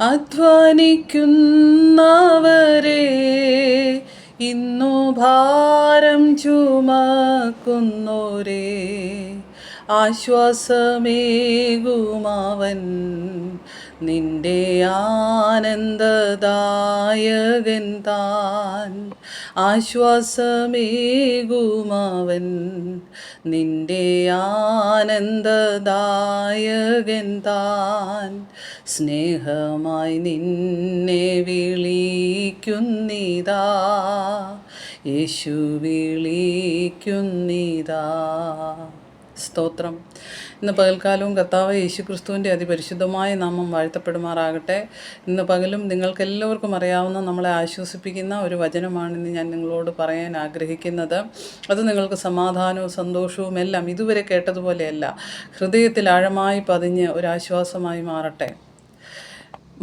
അധ്വാനിക്കുന്നവരെ ഇന്നു ഭാരം ചുമക്കുന്നോരേ, ആശ്വാസമേകുമവൻ നിന്റെ ആനന്ദദായകൻ താൻ. ആശ്വാസമേകുമവൻ നിന്റെ ആനന്ദദായകൻ താൻ. സ്നേഹമായി നിന്നെ വിളിക്കുന്നിതാ, യേശു വിളിക്കുന്നിതാ. സ്തോത്രം. ഇന്ന് പകൽക്കാലവും കർത്താവ് യേശു ക്രിസ്തുവിൻ്റെ അതിപരിശുദ്ധമായ നാമം വാഴ്ത്തപ്പെടുമാറാകട്ടെ. ഇന്ന് പകലും നിങ്ങൾക്കെല്ലാവർക്കും അറിയാവുന്ന നമ്മളെ ആശ്വസിപ്പിക്കുന്ന ഒരു വചനമാണിന്ന് ഞാൻ നിങ്ങളോട് പറയാൻ ആഗ്രഹിക്കുന്നത്. അത് നിങ്ങൾക്ക് സമാധാനവും സന്തോഷവും എല്ലാം ഇതുവരെ കേട്ടതുപോലെയല്ല, ഹൃദയത്തിൽ ആഴമായി പതിഞ്ഞ് ഒരാശ്വാസമായി മാറട്ടെ.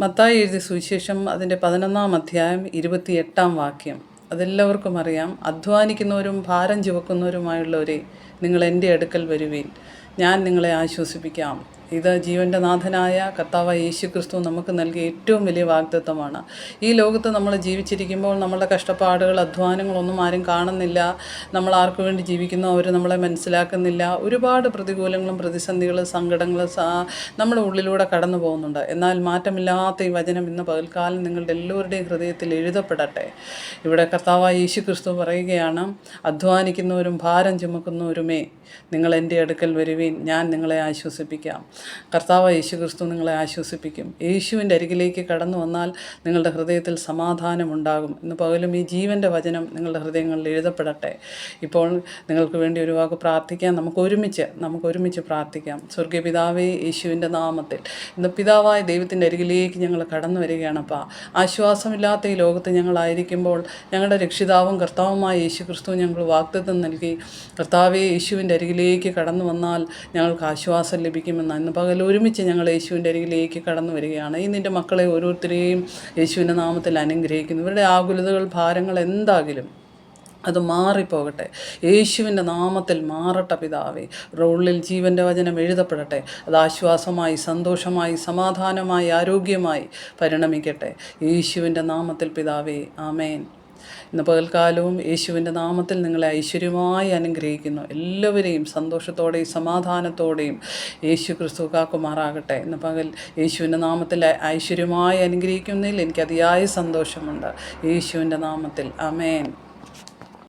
മത്തായി എഴുതിയ സുവിശേഷം അതിൻ്റെ 11-ാം അധ്യായം 28-ാം വാക്യം. അതെല്ലാവർക്കും അറിയാം. അധ്വാനിക്കുന്നവരും ഭാരം ചുമക്കുന്നവരുമായുള്ളവരെ, നിങ്ങൾ എൻ്റെ അടുക്കൽ വരുവീൻ, ഞാൻ നിങ്ങളെ ആശ്വസിപ്പിക്കാം. ഇത് ജീവൻ്റെ നാഥനായ കർത്താവായ യേശു ക്രിസ്തു നമുക്ക് നൽകിയ ഏറ്റവും വലിയ വാഗ്ദത്തമാണ്. ഈ ലോകത്ത് നമ്മൾ ജീവിച്ചിരിക്കുമ്പോൾ നമ്മളുടെ കഷ്ടപ്പാടുകൾ, അധ്വാനങ്ങളൊന്നും ആരും കാണുന്നില്ല. നമ്മൾ ആർക്കു വേണ്ടി ജീവിക്കുന്നോ അവർ നമ്മളെ മനസ്സിലാക്കുന്നില്ല. ഒരുപാട് പ്രതികൂലങ്ങളും പ്രതിസന്ധികളും സങ്കടങ്ങളും നമ്മുടെ ഉള്ളിലൂടെ കടന്നു പോകുന്നുണ്ട്. എന്നാൽ മാറ്റമില്ലാത്ത ഈ വചനം ഇന്ന് പകൽക്കാലം നിങ്ങളുടെ എല്ലാവരുടെയും ഹൃദയത്തിൽ എഴുതപ്പെടട്ടെ. ഇവിടെ കർത്താവായ യേശു ക്രിസ്തു പറയുകയാണ്, അധ്വാനിക്കുന്നവരും ഭാരം ചുമക്കുന്നവരുമേ, നിങ്ങൾ എൻ്റെ അടുക്കൽ വരുവീൻ, ഞാൻ നിങ്ങളെ ആശ്വസിപ്പിക്കാം. കർത്താവ് യേശു ക്രിസ്തു നിങ്ങളെ ആശ്വസിപ്പിക്കും. യേശുവിൻ്റെ അരികിലേക്ക് കടന്നു വന്നാൽ നിങ്ങളുടെ ഹൃദയത്തിൽ സമാധാനമുണ്ടാകും. ഇന്ന് പകലും ഈ ജീവൻ്റെ വചനം നിങ്ങളുടെ ഹൃദയങ്ങളിൽ എഴുതപ്പെടട്ടെ. ഇപ്പോൾ നിങ്ങൾക്ക് വേണ്ടി ഒരു വാക്ക് പ്രാർത്ഥിക്കാം. നമുക്ക് ഒരുമിച്ച് പ്രാർത്ഥിക്കാം. സ്വർഗീയ പിതാവേ, യേശുവിൻ്റെ നാമത്തിൽ ഇന്ന് പിതാവായ ദൈവത്തിൻ്റെ അരികിലേക്ക് ഞങ്ങൾ കടന്നു വരികയാണപ്പാ. ആശ്വാസമില്ലാത്ത ഈ ലോകത്ത് ഞങ്ങളായിരിക്കുമ്പോൾ ഞങ്ങളുടെ രക്ഷിതാവും കർത്താവുമായ യേശു ക്രിസ്തു ഞങ്ങൾ വാഗ്ദത്തം നൽകി. കർത്താവേ, യേശുവിൻ്റെ അരികിലേക്ക് കടന്നു വന്നാൽ ഞങ്ങൾക്ക് ആശ്വാസം ലഭിക്കുമെന്ന് ഇന്ന് പകൽ ഒരുമിച്ച് ഞങ്ങൾ യേശുവിൻ്റെ അരികിലേക്ക് കടന്നു വരികയാണ്. ഈ നിൻ്റെ മക്കളെ ഓരോരുത്തരെയും യേശുവിൻ്റെ നാമത്തിൽ അനുഗ്രഹിക്കുന്നു. ഇവരുടെ ആകുലതകൾ, ഭാരങ്ങൾ എന്താകിലും അത് മാറിപ്പോകട്ടെ. യേശുവിൻ്റെ നാമത്തിൽ മാറട്ടെ പിതാവേ. ഉള്ളിൽ ജീവൻ്റെ വചനം എഴുതപ്പെടട്ടെ. അത് ആശ്വാസമായി, സന്തോഷമായി, സമാധാനമായി, ആരോഗ്യമായി പരിണമിക്കട്ടെ. യേശുവിൻ്റെ നാമത്തിൽ പിതാവേ, ആമേൻ. ഇന്ന് പകൽക്കാലവും യേശുവിൻ്റെ നാമത്തിൽ നിങ്ങളെ ഐശ്വര്യമായി അനുഗ്രഹിക്കുന്നു. എല്ലാവരെയും സന്തോഷത്തോടെയും സമാധാനത്തോടെയും യേശു ക്രിസ്തു കാക്കുമാറാകട്ടെ. ഇന്ന് പകൽ യേശുവിൻ്റെ നാമത്തിൽ ഐശ്വര്യമായി അനുഗ്രഹിക്കുന്നതിൽ എനിക്ക് അതിയായ സന്തോഷമുണ്ട്. യേശുവിൻ്റെ നാമത്തിൽ ആമേൻ.